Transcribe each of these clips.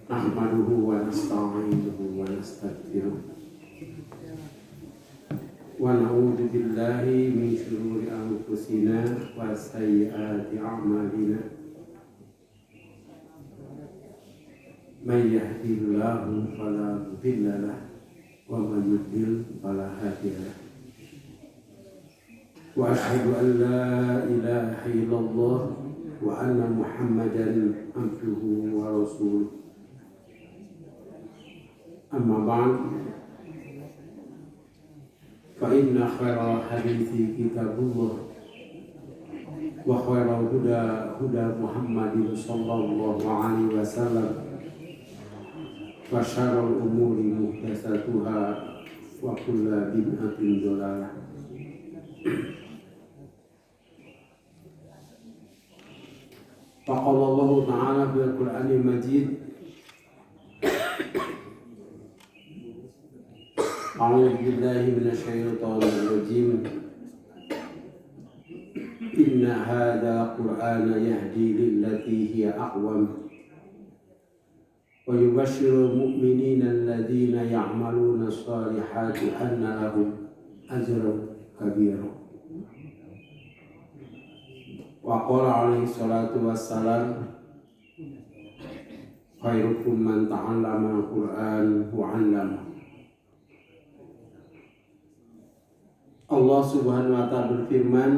nahmaduhu wa nasta'inuhu wa nastaghfiruh wa na'udzu billahi min shururi anfusina wa sayyiati a'malina may yahdihillahu fala mudilla lahu wa man yudlil fala hadiya lahu wa asyhadu an la ilaha illallah wa anna muhammadan abduhu wa rasuluh. Amma ba'd, fa inna khairal hadithi kitabullah wa khairal huda Muhammadin sallallahu alaihi wasallam wa syarrul umuri muhdatsatuha wa kullu bid'atin dhalalah. Faqala Allah Ta'ala bil Qur'anil Majid, A'udzu billahi minasyaitonir rajim. Inna hadzal Qur'ana yahdi lillati hiya aqwam wa yubashshirul mu'minina alladzina ya'maluna shalihati anna lahum ajran kabira. Wa qala alaihi salatu wassalam, khairukum man ta'allama al-Qur'an wa 'allama. Allah Subhanahu wa ta'ala berfirman,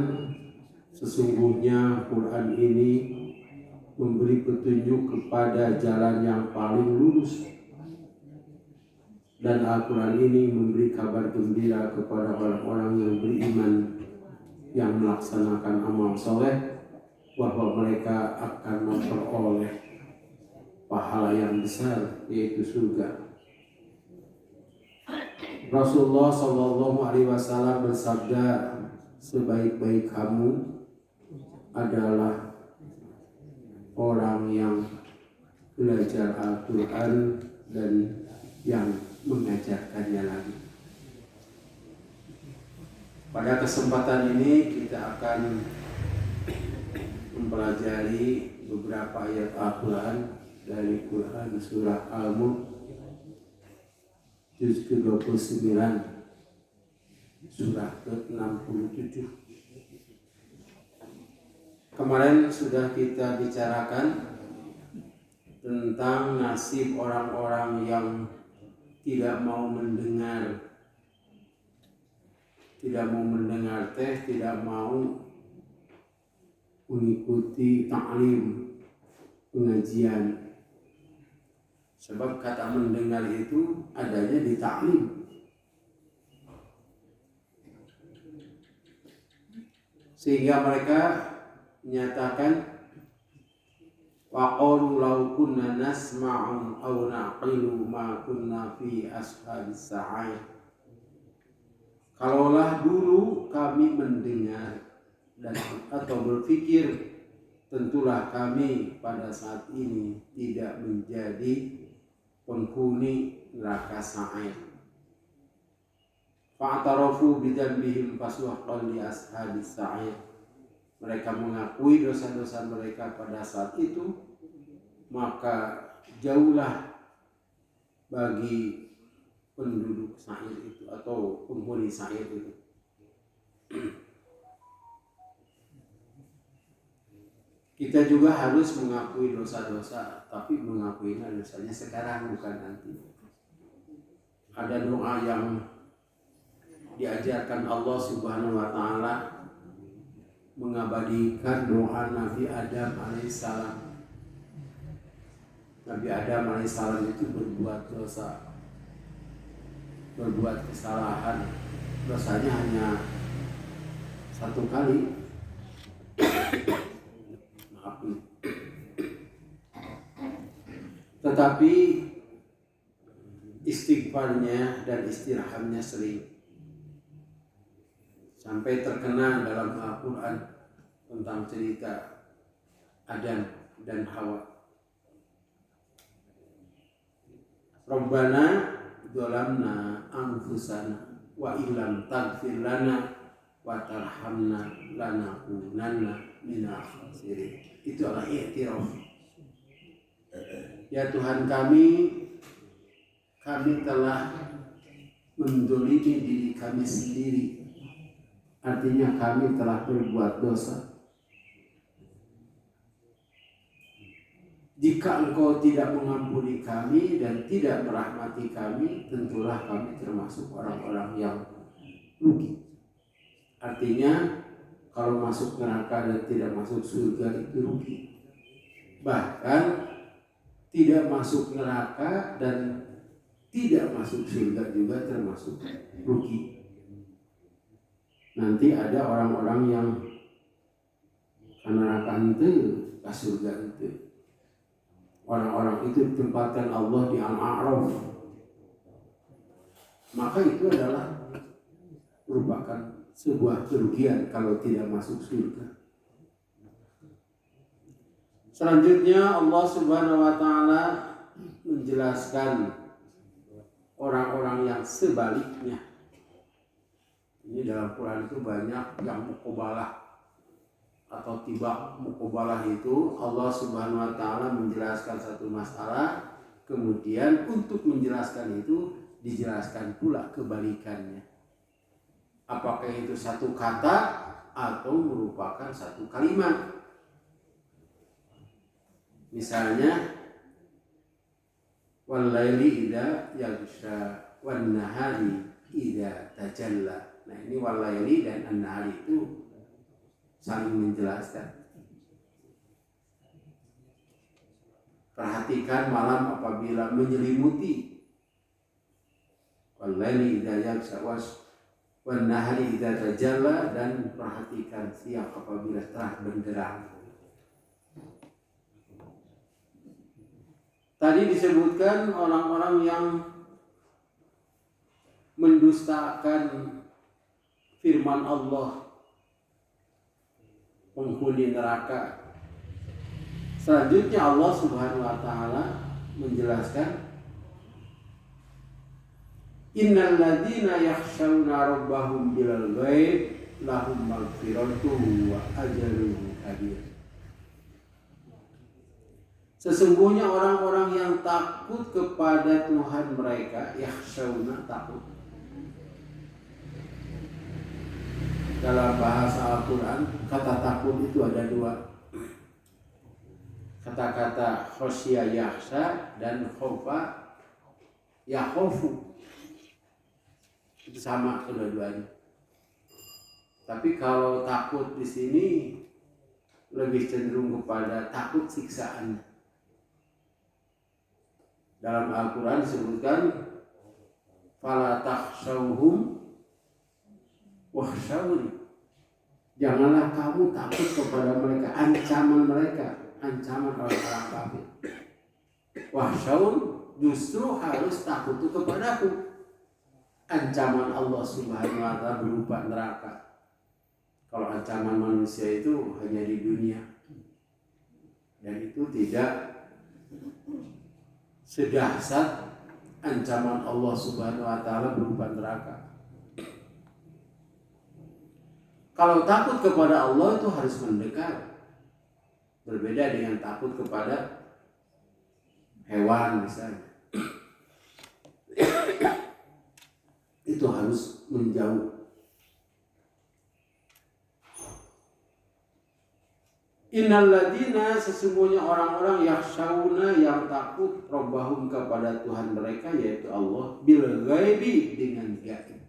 sesungguhnya Quran ini memberi petunjuk kepada jalan yang paling lurus, dan Al-Quran ini memberi kabar gembira kepada orang-orang yang beriman yang melaksanakan amal soleh, bahwa mereka akan memperoleh pahala yang besar, yaitu surga. Rasulullah Shallallahu Alaihi Wasallam bersabda, sebaik-baik kamu adalah orang yang belajar Al-Quran dan yang mengajarkannya lagi. Pada kesempatan ini kita akan mempelajari beberapa ayat Al-Quran dari Quran surah Al-Mulk juz ke-29 surah ke-67. Kemarin sudah kita bicarakan tentang nasib orang-orang yang tidak mau mendengar tidak mau mengikuti ta'lim, pengajian. Sebab kata mendengar itu adanya di ta'lim. Sehingga mereka menyatakan, wa qalu law kunna nasma'u aw naqilu ma kunna fi ashabis sa'ir. Kalaulah dulu kami mendengar dan atau berpikir, tentulah kami pada saat ini tidak menjadi penghuni neraka sa'ir. Fa'tarafu bidzambihim fasuhqan li ashabis sa'ir. Mereka mengakui dosa-dosa mereka pada saat itu, maka jauhlah bagi penduduk sa'ir itu atau penghuni sa'ir itu. Kita juga harus mengakui dosa-dosa, tapi mengakuinya dosanya sekarang, bukan nanti. Ada doa yang diajarkan Allah Subhanahu wa ta'ala, mengabadikan doa Nabi Adam alaihissalam. Nabi Adam alaihissalam itu berbuat dosa, berbuat kesalahan. Dosanya hanya satu kali. Tetapi istighfarnya dan istirahatnya sering, sampai terkenal dalam Al-Quran tentang cerita Adam dan Hawa. Rabbana dzalamna anfusana wa illam taghfir lana wa tarhamna lanakunanna minal khasirin. Itu adalah i'tiraf. Ya Tuhan kami telah mendolimi diri kami sendiri. Artinya kami telah berbuat dosa. Jika Engkau tidak mengampuni kami dan tidak merahmati kami, tentulah kami termasuk orang-orang yang rugi. Artinya kalau masuk neraka dan tidak masuk surga itu rugi. Bahkan tidak masuk neraka dan tidak masuk surga juga termasuk rugi. Nanti ada orang-orang yang ke neraka itu, ke surga itu. Orang-orang itu ditempatkan Allah di Al-A'raf. Maka itu adalah merupakan sebuah kerugian kalau tidak masuk surga. Selanjutnya Allah Subhanahu wa taala menjelaskan orang-orang yang sebaliknya. Ini dalam Quran itu banyak yang muqabalah atau tibak. Muqabalah itu Allah Subhanahu wa taala menjelaskan satu masalah, kemudian untuk menjelaskan itu dijelaskan pula kebalikannya. Apakah itu satu kata atau merupakan satu kalimat. Misalnya wal laili idza yaghsha wan nahari idza tajalla. Nah, ini wal laili dan an-nahari itu saling menjelaskan. Perhatikan malam apabila menyelimuti. Wal laili idza yaghsha wan nahari idza tajalla, dan perhatikan siang apabila telah benderang. Tadi disebutkan orang-orang yang mendustakan firman Allah, penghuni neraka. Selanjutnya Allah Subhanahu wa taala menjelaskan, innal ladzina yakhshawna rabbahum bil ghaib lahum maghfiratun wa ajrun kabir. Sesungguhnya orang-orang yang takut kepada Tuhan mereka, yakhshawna, takut. Dalam bahasa Al-Quran, kata takut itu ada dua. Kata-kata khosya yakhsha dan khofa yakhofu. Itu sama kedua-duanya. Tapi kalau takut di sini lebih cenderung kepada takut siksaan. Dalam Al-Quran disebutkan fala takhshawhum wakhshawni. Janganlah kamu takut kepada mereka, ancaman orang-orang kafir. Wakhshawun, justru harus takut kepadaku. Ancaman Allah Subhanahu wa taala berupa neraka. Kalau ancaman manusia itu hanya di dunia, dan itu tidak sedahsyat ancaman Allah Subhanahu wa taala berupa neraka. Kalau takut kepada Allah itu harus mendekat. Berbeda dengan takut kepada hewan misalnya. Itu harus menjauh. Innal ladzina, sesungguhnya orang-orang yakhshawna yang takut rabbahum kepada Tuhan mereka, yaitu Allah, bil ghaibi, dengan gaib.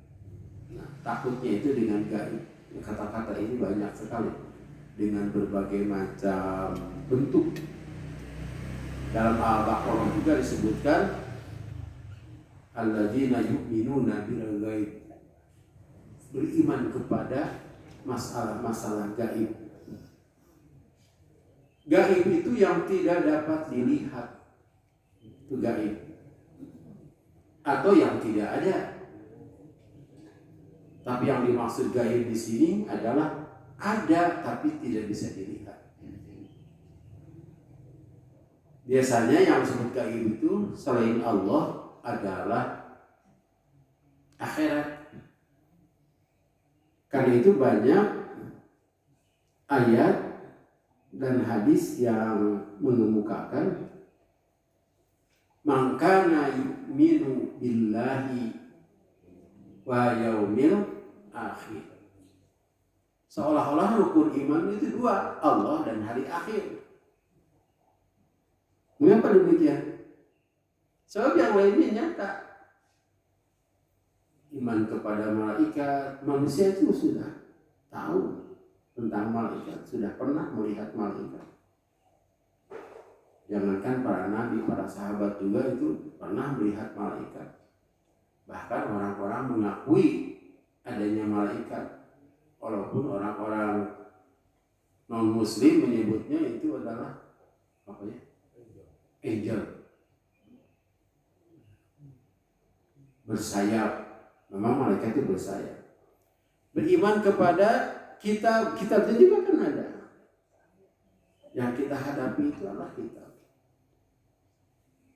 Nah, takutnya itu dengan gaib. Kata-kata ini banyak sekali dengan berbagai macam bentuk. Dalam Al-Baqarah juga disebutkan alladzina yu'minuna bil ghaib, beriman kepada masalah-masalah gaib. Gaib itu yang tidak dapat dilihat, itu gaib, atau yang tidak ada. Tapi yang dimaksud gaib di sini adalah ada tapi tidak bisa dilihat. Biasanya yang disebut gaib itu selain Allah adalah akhirat. Karena itu banyak ayat dan hadis yang mengemukakan Man kana yu'minu billahi wa yaumil akhir. Seolah-olah rukun iman itu dua, Allah dan hari akhir. Mengapa demikian? Sebab yang lainnya nyata. Iman kepada malaikat, manusia itu sudah tahu tentang malaikat, sudah pernah melihat malaikat. Jangankan para nabi, para sahabat juga itu pernah melihat malaikat. Bahkan orang-orang mengakui adanya malaikat, walaupun orang-orang non-muslim menyebutnya itu adalah apa ya? Angel. Bersayap. Memang malaikat itu bersayap. Beriman kepada kitab itu juga kan ada. Yang kita hadapi itu adalah kitab.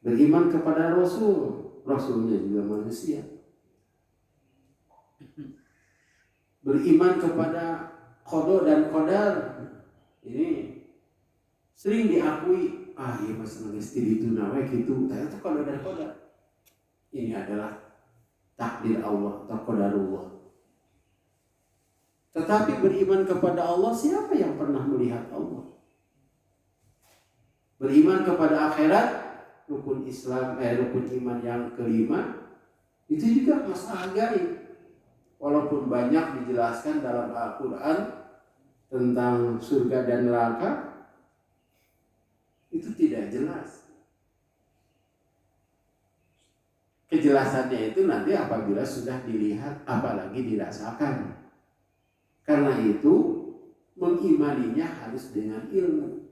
Beriman kepada Rasulnya juga manusia. Beriman kepada qada dan qadar. Ini sering diakui, iya masalah istri itu nawe gitu. Ternyata qada dan qadar. Ini adalah takdir Allah atau qadarullah. Tetapi beriman kepada Allah, siapa yang pernah melihat Allah? Beriman kepada akhirat, rukun iman yang kelima, itu juga masalah gaib. Walaupun banyak dijelaskan dalam Al-Quran tentang surga dan neraka, itu tidak jelas. Kejelasannya itu nanti apabila sudah dilihat, apalagi dirasakan. Karena itu mengimaninya harus dengan ilmu.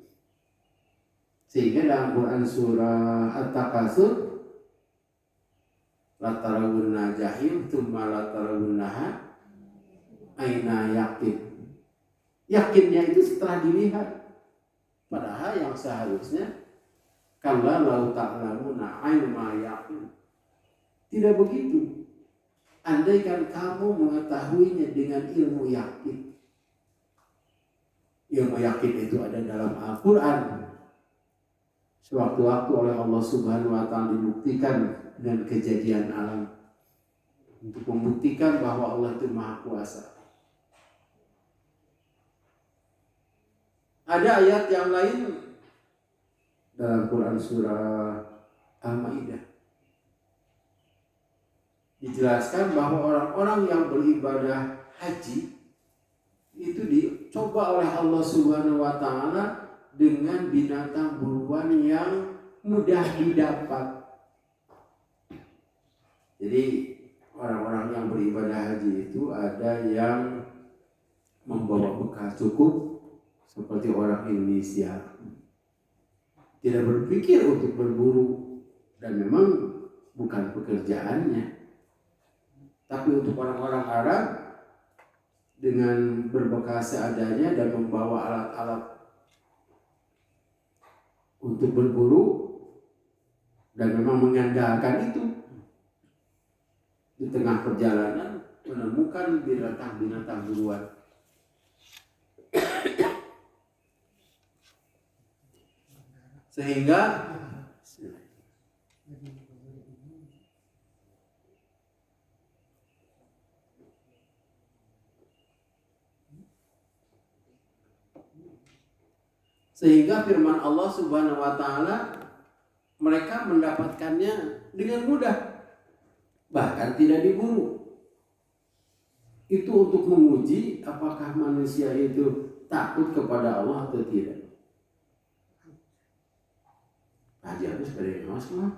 Sehingga dalam Quran surah At-Takatsur, la tarawunna jahim tsumma la tarawunnaha aina yakin. Yakinnya itu setelah dilihat. Padahal yang seharusnya kalla lau ta'lamuna aina yakin. Tidak begitu. Andaikan kamu mengetahuinya dengan ilmu yakin. Ilmu yakin itu ada dalam Al-Quran. Sewaktu-waktu oleh Allah Subhanahu wa Ta'ala dibuktikan dengan kejadian alam untuk membuktikan bahwa Allah itu Maha Kuasa. Ada ayat yang lain dalam Quran surah Al-Maidah. Dijelaskan bahwa orang-orang yang beribadah haji itu dicoba oleh Allah Subhanahu wa Ta'ala dengan binatang buruan yang mudah didapat. Jadi orang-orang yang beribadah haji itu ada yang membawa bekal cukup seperti orang Indonesia. Tidak berpikir untuk berburu dan memang bukan pekerjaannya. Tapi untuk orang-orang Arab dengan berbekal seadanya dan membawa alat-alat untuk berburu dan memang mengandalkan itu, di tengah perjalanan menemukan binatang-binatang buruan. Sehingga firman Allah Subhanahu wa Ta'ala, mereka mendapatkannya dengan mudah, bahkan tidak diburu. Itu untuk menguji apakah manusia itu takut kepada Allah atau tidak. Haji harus beringas mah,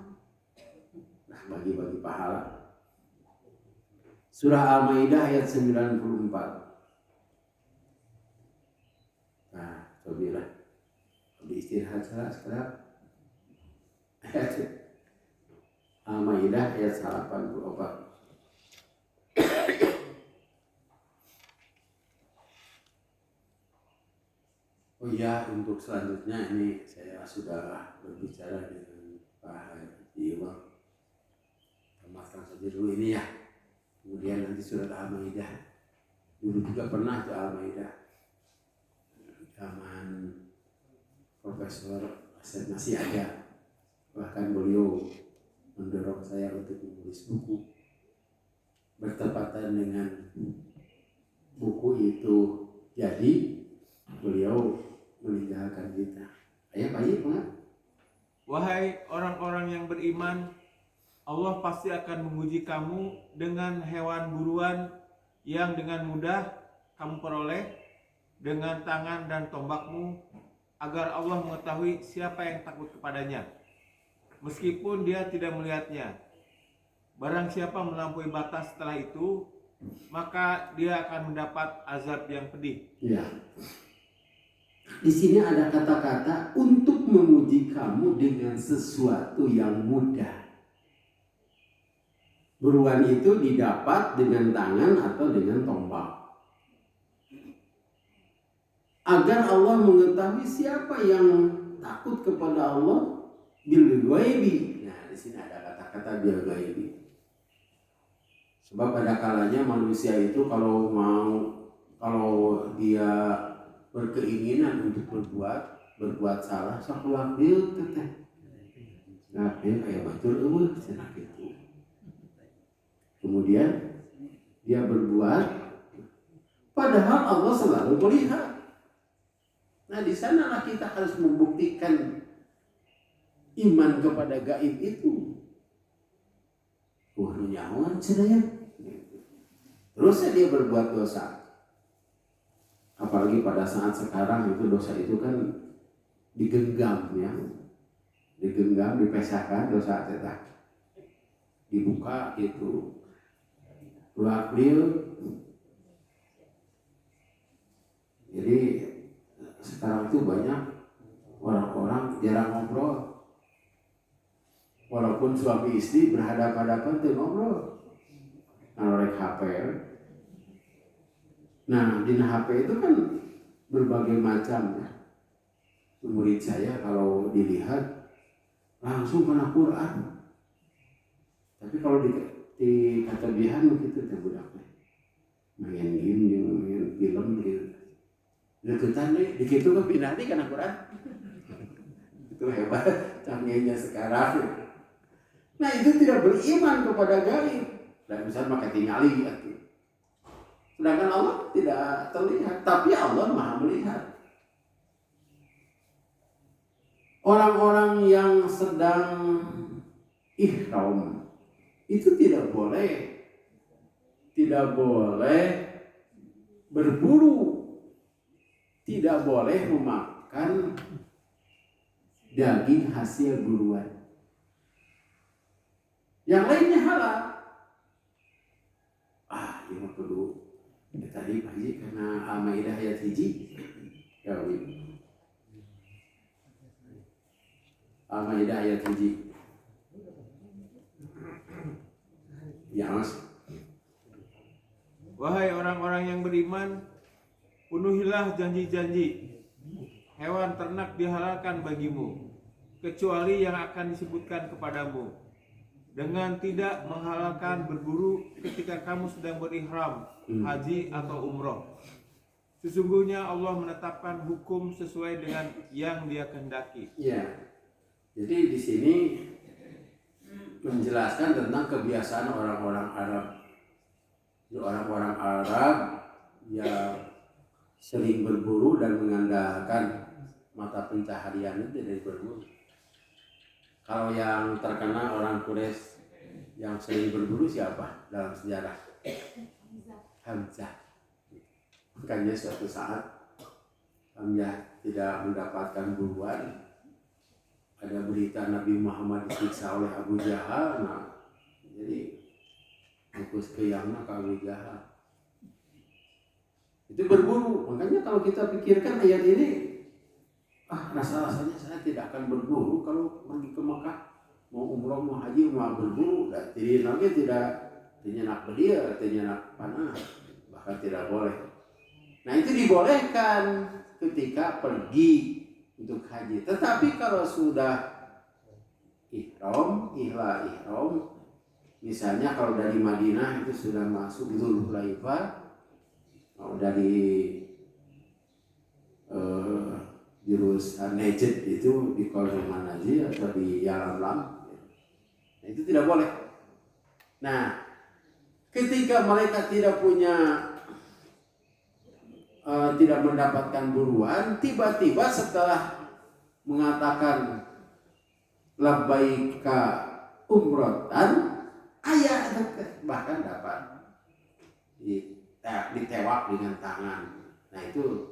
nah bagi-bagi pahala. Surah Al-Maidah ayat 94. Nah, cobalah istirahat sekarang. Al-Maidah ayat 84. Oh ya, untuk selanjutnya ini saya sudah berbicara dengan Pak Haji Iwal. Tamatkan saja dulu ini ya. Kemudian nanti surat Al-Maidah. Dulu juga pernah ke Al-Maidah. Zaman Profesor Asep masih ada. Bahkan beliau mendorong saya untuk menulis buku. Bertepatan dengan buku itu jadi, beliau meninggalkan kita. Ayah Pak Haji, Wahai orang-orang yang beriman, Allah pasti akan menguji kamu dengan hewan buruan yang dengan mudah kamu peroleh dengan tangan dan tombakmu, agar Allah mengetahui siapa yang takut kepadanya, meskipun dia tidak melihatnya. Barang siapa melampaui batas setelah itu, maka dia akan mendapat azab yang pedih. Ya. Di sini ada kata-kata untuk menguji kamu dengan sesuatu yang mudah. Buruan itu didapat dengan tangan atau dengan tombak. Agar Allah mengetahui siapa yang takut kepada Allah bil ghaibi. Nah, di sini ada kata-kata bil ghaibi. Sebab ada kalanya manusia itu kalau dia berkeinginan untuk berbuat salah, sok wakil teteh. Nah, dia kayak batur cenah gitu. Kemudian dia berbuat, padahal Allah selalu melihat. Nah, di sanalah kita harus membuktikan iman kepada gaib itu. Wah, nyawan cenah. Terus dia berbuat dosa. Apalagi pada saat sekarang itu dosa itu kan digenggam ya. Digenggam, dipesahkan dosa itu. Dibuka itu. Wakil. Jadi sekarang itu banyak orang-orang jarang ngobrol. Walaupun suami istri berhadapan-hadapan tuh ngobrol. Ngarek HP. Nah, di HP itu kan berbagai macam ya. Murid saya kalau dilihat langsung kena Quran. Tapi kalau di katabihan begitu teh budaknya. Main game jeung main film gitu. Deketan deh, dikitu kan pindah deh kena Quran. Itu hebat canggihnya sekarang. Nah, itu tidak beriman kepada gaib. Dan bisa pakai tingali gitu. Sedangkan Allah tidak terlihat, tapi Allah Maha melihat. Orang-orang yang sedang ihram itu tidak boleh berburu, tidak boleh memakan daging hasil buruan. Yang lainnya halal. Ini perlu tadi Pak Haji karena Al-Maidah ayat 1 ya Al-Maidah ayat 1 ya Mas. Wahai orang-orang yang beriman, penuhilah janji-janji. Hewan ternak dihalalkan bagimu, kecuali yang akan disebutkan kepadamu, dengan tidak menghalalkan berburu ketika kamu sedang berihram, haji atau umroh. Sesungguhnya Allah menetapkan hukum sesuai dengan yang Dia kehendaki. Ya. Jadi di sini menjelaskan tentang kebiasaan orang-orang Arab. Orang-orang Arab yang sering berburu dan mengandalkan mata pencaharian itu dari berburu. Kalau yang terkena orang Quraisy yang sering berburu siapa dalam sejarah? Hamzah. Makanya suatu saat Hamzah tidak mendapatkan buruan. Ada berita Nabi Muhammad disiksa oleh Abu Jahal. Nah, jadi fokus ke yang ke Abu Jahal. Itu berburu. Makanya kalau kita pikirkan ayat ini, rasa-rasanya saya tidak akan berburu kalau pergi ke Mekah, mau umroh, mau haji, mau berburu. Dan lagi tidak nyenak belia, nyenak panah, bahkan tidak boleh. Nah, itu dibolehkan ketika pergi untuk haji. Tetapi kalau sudah ihram, misalnya kalau dari Madinah itu sudah masuk Dzulhulaifah, dari jurus Najd itu di Qolul Manazil atau di Yalamlam. Nah, itu tidak boleh. Nah, ketika mereka tidak mendapatkan buruan, tiba-tiba setelah mengatakan labbaika umrotan, ayah bahkan dapat ditewak dengan tangan. Nah, itu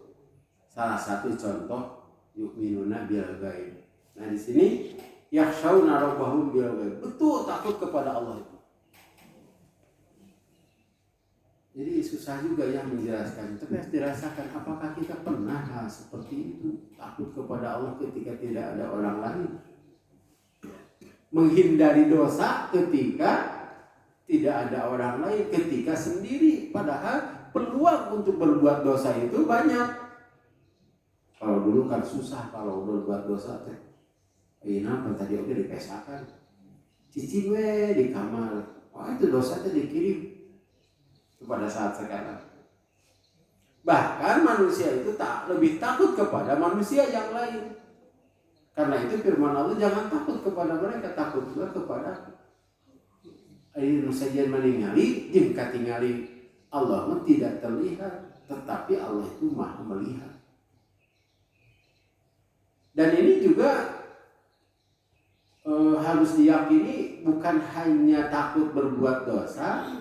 salah satu contoh yu'minuna bil ghaib. Nah, di sini yakhshawna rabbahum bil ghaib. Betul takut kepada Allah itu. Jadi susah juga yang menjelaskan. Tapi harus dirasakan, apakah kita pernah seperti itu, takut kepada Allah ketika tidak ada orang lain, menghindari dosa ketika tidak ada orang lain, ketika sendiri, padahal peluang untuk berbuat dosa itu banyak. Kalau dulu kan susah kalau berbuat dosa teh. Kenapa tadi oke dipesakan, cicing di kamar, wah itu dosa teh dikirim. Pada saat sekarang, bahkan manusia itu tak lebih takut kepada manusia yang lain. Karena itu firman Allah, jangan takut kepada mereka, takutlah kepada ayeuna sajian meningali jeung katingali. Allah tidak terlihat, tetapi Allah itu Maha melihat. Dan ini juga harus diyakini, bukan hanya takut berbuat dosa,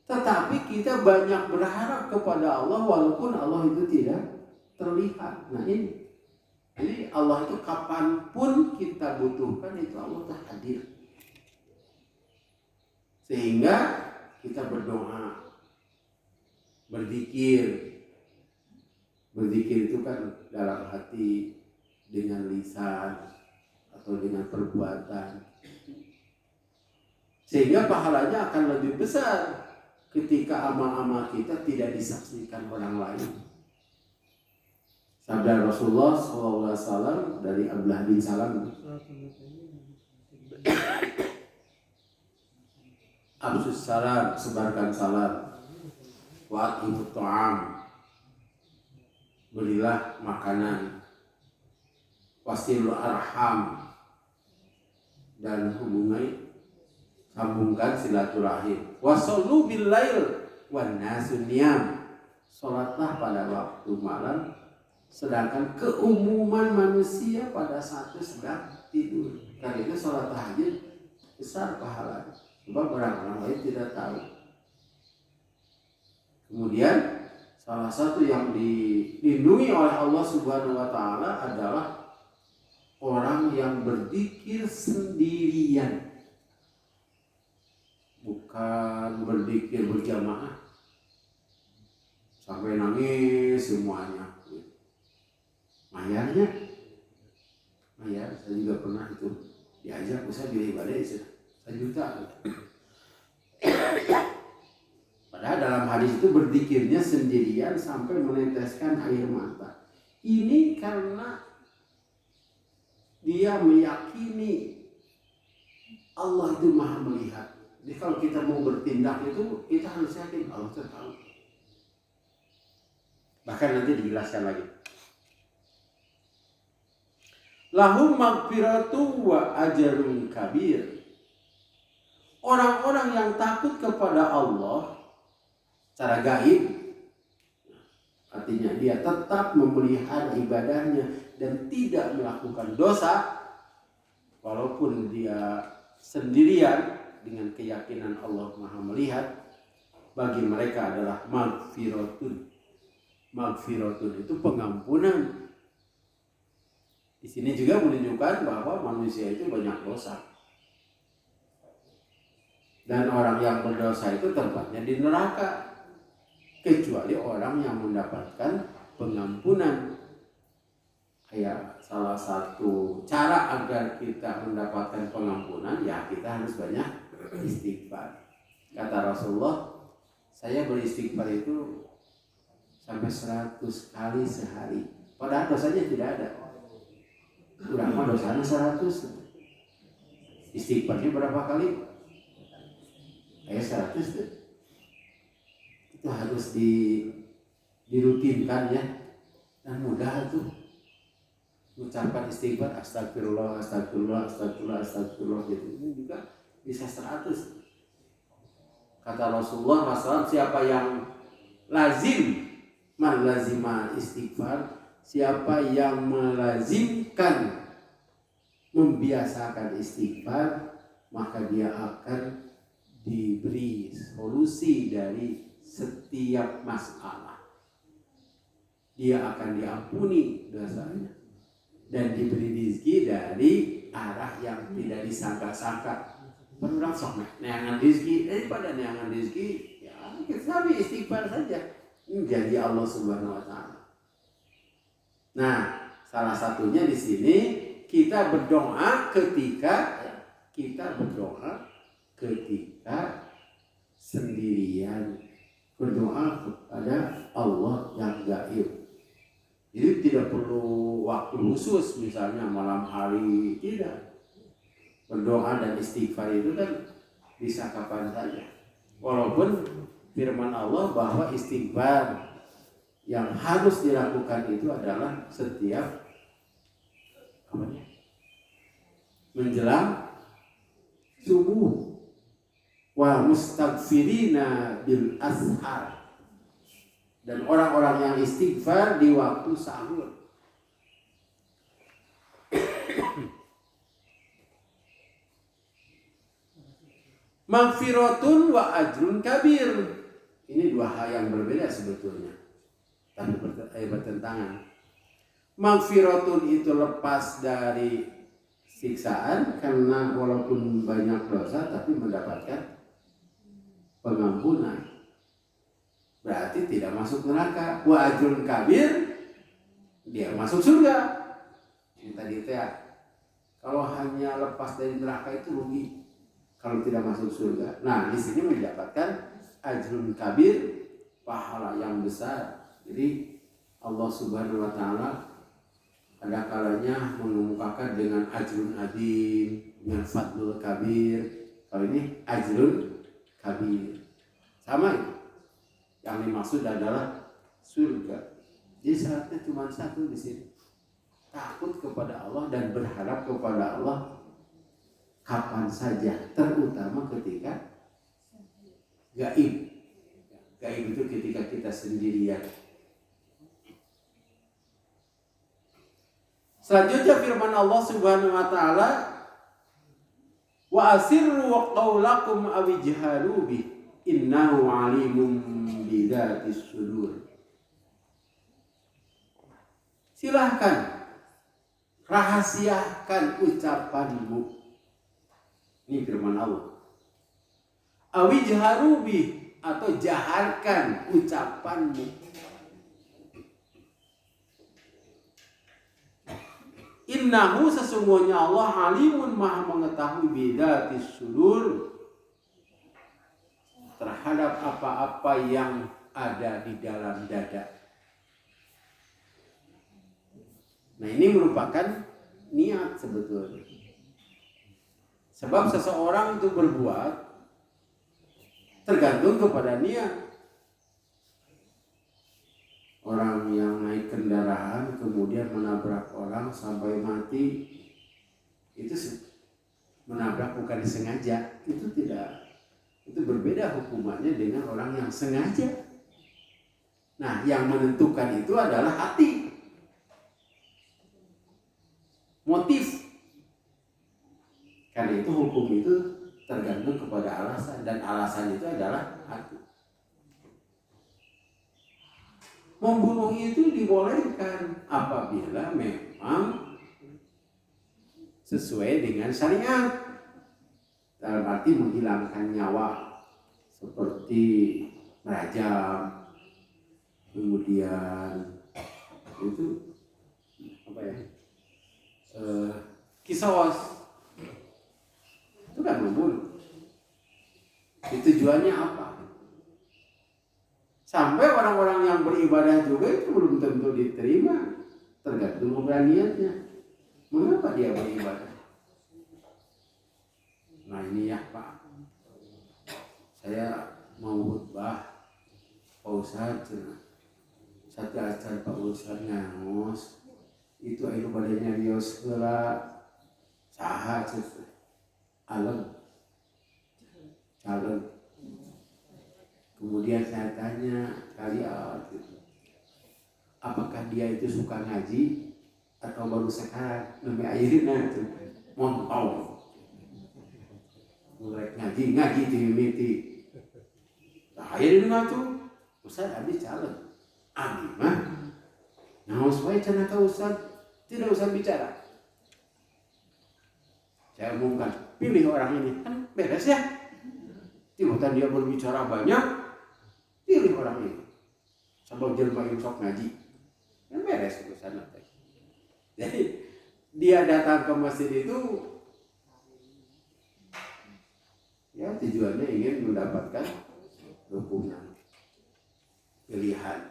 tetapi kita banyak berharap kepada Allah walaupun Allah itu tidak terlihat. Nah ini, jadi Allah itu kapanpun kita butuhkan itu Allah hadir. Sehingga kita berdoa, berzikir. Berzikir itu kan dalam hati, dengan lisan atau dengan perbuatan. Sehingga pahalanya akan lebih besar ketika amal-amal kita tidak disaksikan orang lain. Sabda Rasulullah SAW dari Abdullah bin Salam, Absus salam, sebarkan salam, wa'at'imut ta'am, berilah makanan, wasilul arham, dan sambungkan silaturahim, wasallu bil lail wan nasu niyam, salatlah pada waktu malam sedangkan keumuman manusia pada saat itu sedang tidur. Karena itu salat tahajud besar pahalanya, sebab orang-orang lain tidak tahu. Kemudian salah satu yang dilindungi oleh Allah Subhanahu wa taala adalah orang yang berzikir sendirian, bukan berzikir berjamaah sampai nangis semuanya. Mayar, saya juga pernah itu diajak, saya beli badai 1 juta. Padahal dalam hadis itu berzikirnya sendirian sampai meneteskan air mata. Ini karena dia meyakini Allah itu Maha melihat. Jadi kalau kita mau bertindak itu, kita harus yakin Allah tahu. Bahkan nanti dijelaskan lagi. Lahum maghfiratu wa ajrun kabir. Orang-orang yang takut kepada Allah secara gaib, artinya dia tetap memelihara ibadahnya dan tidak melakukan dosa walaupun dia sendirian, dengan keyakinan Allah Maha melihat, bagi mereka adalah maghfiratun. Maghfiratun itu pengampunan. Di sini juga menunjukkan bahwa manusia itu banyak dosa. Dan orang yang berdosa itu tempatnya di neraka. Kecuali orang yang mendapatkan pengampunan. Kayak salah satu cara agar kita mendapatkan pengampunan, ya kita harus banyak istighfar. Kata Rasulullah, saya beristighfar itu sampai 100 kali sehari. Padahal dosanya tidak ada. Berapa dosanya 100? Istighfarnya berapa kali? Kayak 100 tuh. Itu harus dirutinkan ya. Dan mudah tuh. mengucapkan istighfar, astagfirullah, astagfirullah, astagfirullah, astagfirullah gitu. Ini juga bisa 100. Kata Rasulullah SAW, siapa yang lazim melazima istighfar, siapa yang melazimkan membiasakan istighfar, maka dia akan diberi solusi dari setiap masalah. Dia akan diampuni dosanya dan diberi rezeki dari arah yang tidak disangka-sangka. Orang sok neangan rezeki, daripada neangan rezeki, ya kita istighfar saja. Ini janji Allah Subhanahu wa taala. Nah, salah satunya di sini kita berdoa ketika sendirian, berdoa kepada Allah yang gaib. Jadi tidak perlu waktu khusus, misalnya malam hari, tidak. Berdoa dan istighfar itu kan bisa kapan saja. Walaupun firman Allah bahwa istighfar yang harus dilakukan itu adalah setiap menjelang subuh. Wa mustaghfirina bil ashar. Dan orang-orang yang istighfar di waktu sahur. Maghfiratun wa ajrun kabir. Ini dua hal yang berbeda sebetulnya, tapi bertentangan. Maghfiratun itu lepas dari siksaan karena walaupun banyak dosa tapi mendapatkan pengampunan. Berarti tidak masuk neraka. Wa ajrun kabir, dia masuk surga. Ini tadi itu ya. Kalau hanya lepas dari neraka itu rugi. Kalau tidak masuk surga. Nah, di sini mendapatkan ajrun kabir, pahala yang besar. Jadi Allah Subhanahu wa taala ada kalanya mengemukakan dengan ajrun adim, dengan fadlul kabir. Kalau ini ajrun kabir. Sama itu. Yang dimaksud adalah surga. Jadi syaratnya cuma satu di sini. Takut kepada Allah dan berharap kepada Allah kapan saja, terutama ketika gaib. Gaib itu ketika kita sendirian. Selanjutnya firman Allah Subhanahu wa taala, wa asirru qaulakum aw ijharu bi innahu alimun bidzatis sudur. Silahkan rahasiakan ucapanmu. Ini firman Allah. Awijharu bi, atau jaharkan ucapanmu. Innahu, sesungguhnya Allah alimun, maha mengetahui bidatis sudur, terhadap apa-apa yang ada di dalam dada. Nah, ini merupakan niat sebetulnya. Sebab seseorang itu berbuat tergantung kepada niat. Orang yang naik kendaraan kemudian menabrak orang sampai mati, itu menabrak bukan sengaja. Itu tidak, itu berbeda hukumannya dengan orang yang sengaja. Nah, yang menentukan itu adalah hati, motif. Karena itu hukum itu tergantung kepada alasan, dan alasan itu adalah hati. Membunuh itu dibolehkan apabila memang sesuai dengan syariat, dalam arti menghilangkan nyawa, seperti merajam, kemudian itu apa ya, kisos. Itu kan membunuh. Tujuannya apa? Sampai orang-orang yang beribadah juga itu belum tentu diterima, tergantung kepada niatnya. Mengapa dia beribadah? Nah ini ya Pak, saya mau khutbah Pak Ustadz, satu acara Pak Ustadz ngangos, itu anu badannya bios heula saha alam calon. Kemudian saya tanya kalian, apakah dia itu suka ngaji atau baru sekarang nembe ayeuna montong mulai ngaji di mimiti. Nah ayeuna tuh Ustaz abdi calon abdi mah naos wae cenah ka Ustaz, tidak usah bicara. Saya umumkan, pilih orang ini, kan beres ya. Tiba-tiba dia berbicara banyak, pilih orang ini. Sebab jelma yang sok ngaji, kan beres urusan nanti. Jadi dia datang ke masjid itu, ya tujuannya ingin mendapatkan dukungan, pilihan,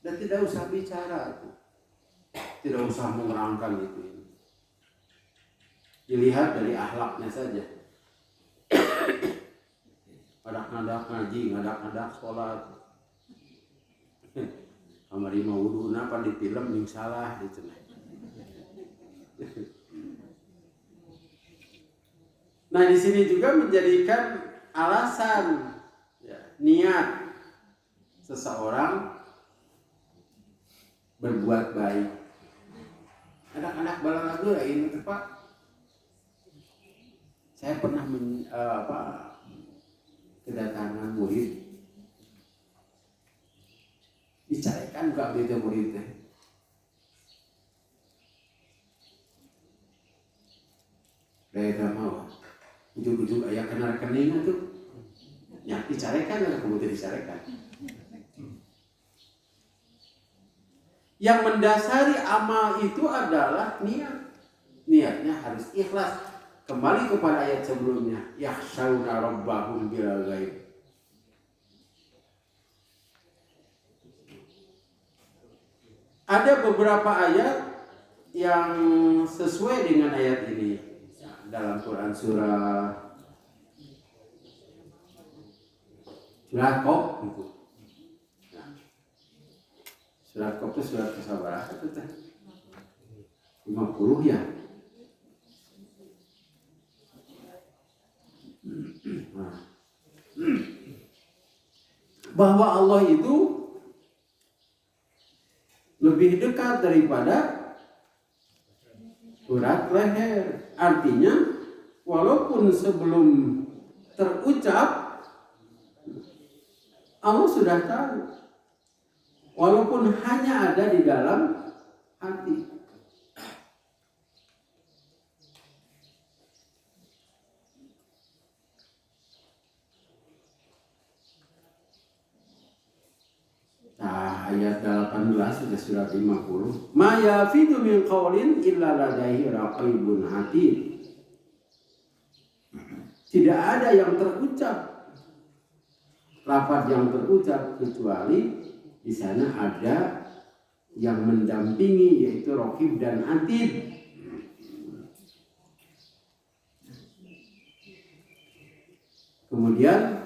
dan tidak usah bicara, tidak usah menerangkan itu. Dilihat dari akhlaknya saja. Ngadak-ngadak ngaji, ngadak-ngadak sholat. Kamari mau wudu napa di film yang salah gitu. Nah di sini juga menjadikan alasan ya, niat seseorang berbuat baik. Anak-anak balalagu ini Pak. Saya pernah kedatangan murid, dicarikan gak beda muridnya. Daerah mau, ujung-ujung ayah kenal rekeningnya tuh, ya dicarikan atau kemudian dicarikan. Yang mendasari amal itu adalah niat. Niatnya harus ikhlas. Kembali kepada ayat sebelumnya, yakhshawna rabbahum bil ghaib. Ada beberapa ayat yang sesuai dengan ayat ini dalam Quran surah Qaf gitu. Nah, surat Qaf itu surat kesabaran itu 50 ya. Bahwa Allah itu lebih dekat daripada urat leher. Artinya walaupun sebelum terucap Allah sudah tahu, walaupun hanya ada di dalam hati. Nah, ayat 18 sudah surat 50. Ma yafidu min qaulin illa ladaihi raqibun atid. Tidak ada yang terucap, lafaz yang terucap kecuali di sana ada yang mendampingi yaitu raqib dan atid. Kemudian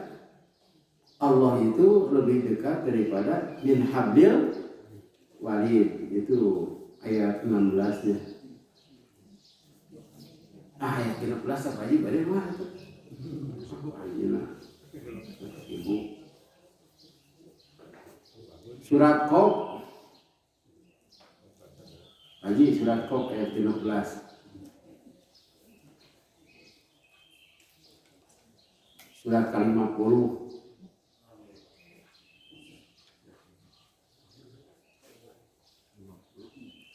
Allah itu lebih dekat daripada min hablil walid. Itu ayat 16-nya. Ayat 16 apa aja bari mana tuh? Ibu. Surat Qaf. Haji surat Qaf ayat 16. Surat ke-50.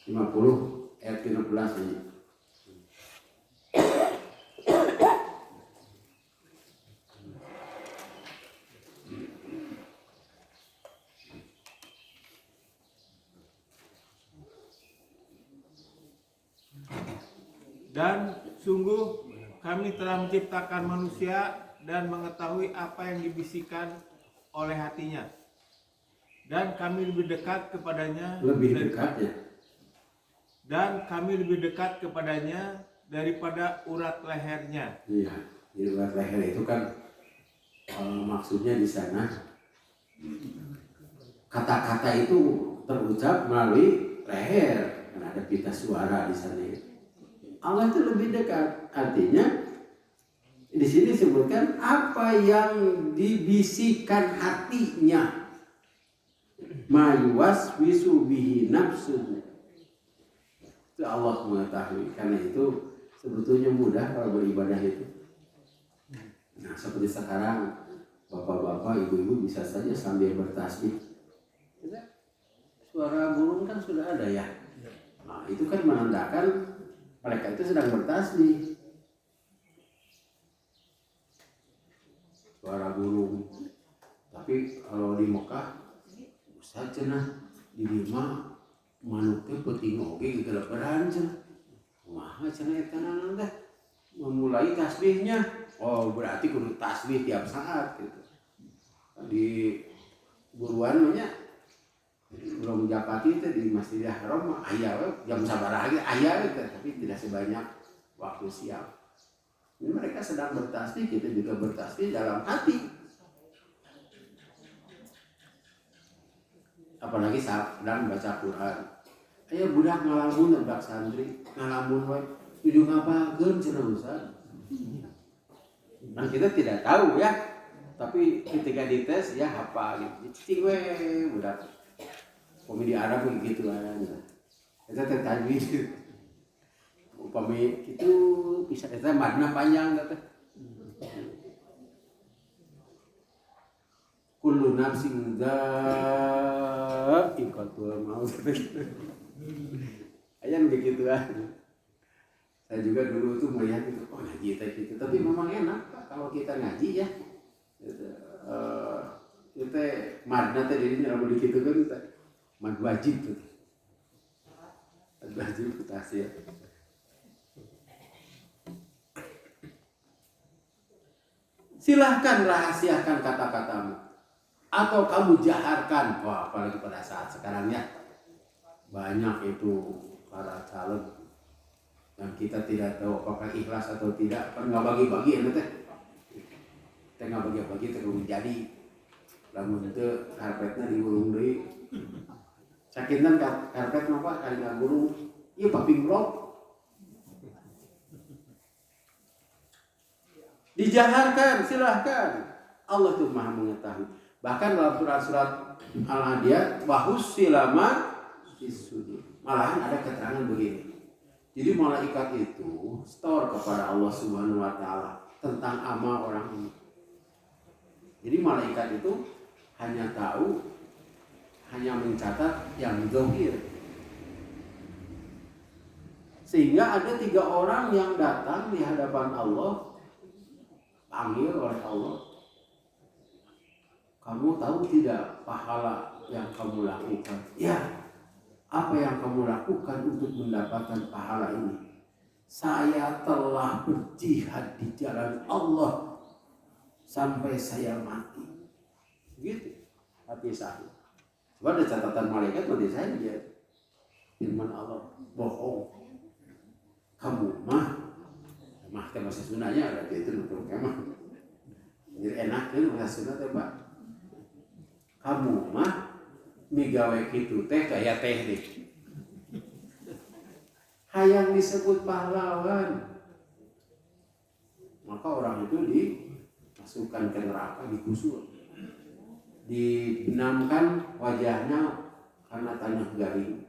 50 ayat 13 ini. Dan sungguh kami telah menciptakan manusia dan mengetahui apa yang dibisikkan oleh hatinya. Dan kami lebih dekat kepadanya. Lebih dekat ya. Dan kami lebih dekat kepadanya daripada urat lehernya. Iya, di urat leher itu kan maksudnya di sana kata-kata itu terucap melalui leher. karena ada pita suara di sana. Allah itu lebih dekat. Artinya di sini disebutkan apa yang dibisikkan hatinya. Mayuwas wisu bihi nafsuhu. Itu Allah mengetahui. Karena itu sebetulnya mudah kalau beribadah itu. Nah, seperti sekarang bapak-bapak, ibu-ibu bisa saja sambil bertasbih. Suara burung kan sudah ada ya. Nah, itu kan menandakan mereka itu sedang bertasbih. Suara burung. Tapi kalau di Mekah, usah cenah di lima manuknya penting oke gitu lebaran cenah. Wah, cenah eta naon teh? Memulai tasbihnya. Oh, berarti kudu tasbih tiap saat gitu. Di buruan nya belum japati itu di Masjidil Haram aya jam sabaraha ge aya gitu, tapi tidak sebanyak waktu siang. Ini mereka sedang bertasbih, kita juga bertasbih dalam hati. Apalagi sedang baca Quran. Aya budak ngalamun, budak santri ngalamun wae tujuh ngapakeun cenah Ustaz. Nah, kita tidak tahu ya, tapi ketika dites ya hafal gitu. Cicing we budak komedi Arab begitu aja. Kita tajwid. Upami itu bisa kita makna panjang teh. Kullu nafsin dha'iqatul maut. Ayan begitu aja. Saya juga dulu tuh melihat itu, oh ngaji gitu. Tapi memang enak Pak kalau kita ngaji ya. Kita makna teh dirinya kalau begitu kan kita mad wajib tuh. Mad wajib tasya. Silahkan rahasiakan kata-katamu atau kamu jaharkan. Wah, apalagi pada saat sekarang ya banyak itu para calon yang kita tidak tahu apakah ikhlas atau tidak, kan nggak bagi-bagi teh nggak bagi-bagi terus jadi lamun teu karpetna digulung deui sakinten karpet mah Pak kali ngagulung ieu paping blok. Dijaharkan, silahkan. Allah itu maha mengetahui. Bahkan dalam surat Al-Adiyat, wahusilama isujud. Malahan ada keterangan begini. Jadi malaikat itu store kepada Allah Subhanahu Wa Taala tentang amal orang ini. Jadi malaikat itu hanya tahu, hanya mencatat yang zahir. Sehingga ada 3 orang yang datang di hadapan Allah. Panggil oleh Allah, kamu tahu tidak pahala yang kamu lakukan? Ya, apa yang kamu lakukan untuk mendapatkan pahala ini? Saya telah berjihad di jalan Allah sampai saya mati. Gitu hati saya. Coba ada catatan malaikat pada saya dia. Firman Allah, bohong. Kamu mah bahasa Sundanya ada itu untuk kemah. Jadi enak kan bahasa Sunda teh Pak. Kamu mah migawe kitu teh kaya teh deh. Hayang disebut pahlawan. Maka orang itu dimasukkan ke neraka, digusur. Dibenamkan wajahnya karena tanah garing.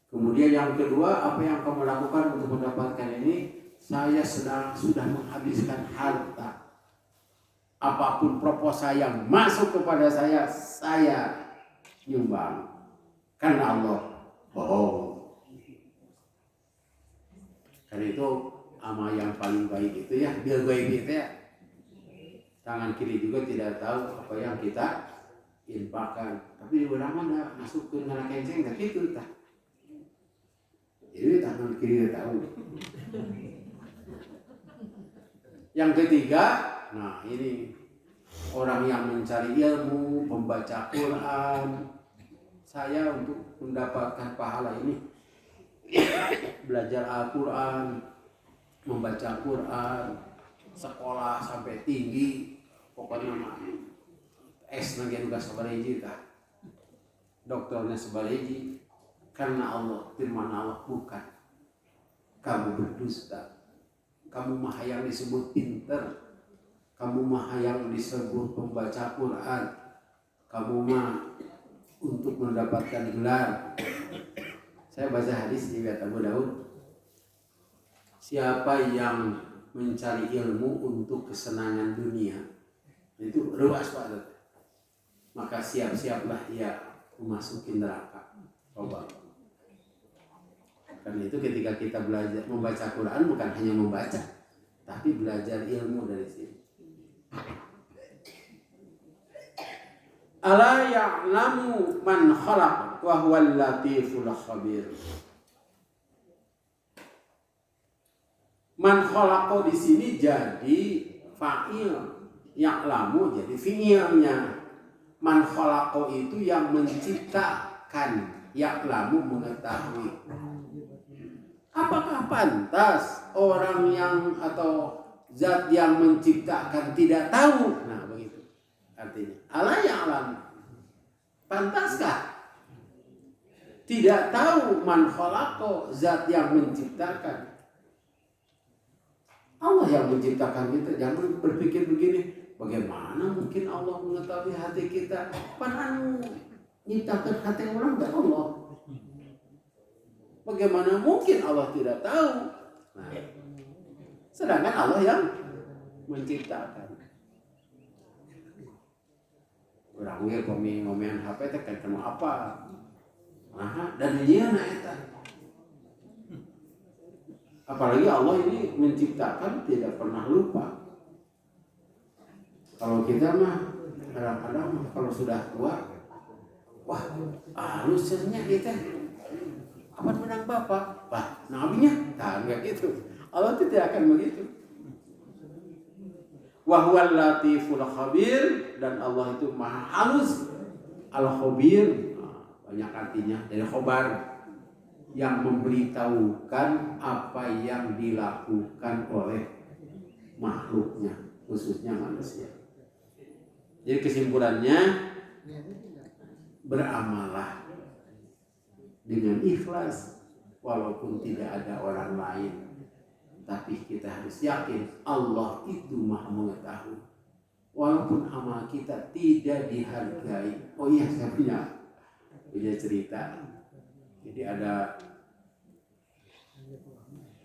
Kemudian yang kedua, apa yang kamu lakukan untuk mendapatkan ini? Saya sudah menghabiskan harta. Apapun proposal yang masuk kepada saya nyumbang. Karena Allah bohong. Karena itu amal yang paling baik itu ya, bil baik itu ya. Tangan kiri juga tidak tahu apa yang kita infakkan. Tapi di orang mana masuk ke neraka kenceng tak gitu tak. Jadi tangan kiri tahu. Yang ketiga, nah ini orang yang mencari ilmu, membaca Quran. Saya untuk mendapatkan pahala ini belajar Al-Quran, membaca Quran, sekolah sampai tinggi, pokoknya mah S lagi juga sabaraji kah, dokternya sabaraji, karena Allah, firman Allah, bukan. Kamu berdusta. Kamu mah yang disebut pinter. Kamu mah yang disebut pembaca Quran. Kamu mah untuk mendapatkan gelar. Saya baca hadis di riwayat Abu Daud. Siapa yang mencari ilmu untuk kesenangan dunia, itu luas banget. Maka siap-siaplah ia memasuki neraka. Coba. Karena itu ketika kita belajar membaca Quran bukan hanya membaca, tapi belajar ilmu dari sini. Ala ya'lamu man khalaq wa huwal latiful khabir. Man khalaqa di sini jadi fa'il, ya'lamu jadi fi'ilnya. Man khalaqa itu yang menciptakan, ya'lamu mengetahui. Apakah pantas orang yang atau zat yang menciptakan tidak tahu? Nah, begitu artinya. Ala ya'lam. Pantaskah tidak tahu man khalaqa, zat yang menciptakan? Allah yang menciptakan kita. Jangan berpikir begini, bagaimana mungkin Allah mengetahui hati kita? Padahal menciptakan hati orang dan Allah. Bagaimana mungkin Allah tidak tahu? Nah, sedangkan Allah yang menciptakan. Orang gue ngomongin HP teh kan kena apa? Nah, dan dia eta. Apalagi Allah ini menciptakan tidak pernah lupa. Kalau kita mah kadang-kadang kalau sudah tua, wah, halusnya kita. Apa menang bapak? Wah, nabinya? Nah, enggak gitu. Allah tidak akan begitu. Wa huwal latiful khabir, dan Allah itu maha halus. Al-khabir, banyak artinya dari khobar, yang memberitahukan apa yang dilakukan oleh makhluknya, khususnya manusia. Jadi kesimpulannya, beramalah dengan ikhlas walaupun tidak ada orang lain, tapi kita harus yakin Allah itu maha mengetahui walaupun amal kita tidak dihargai. Oh iya, saya punya cerita. Jadi ada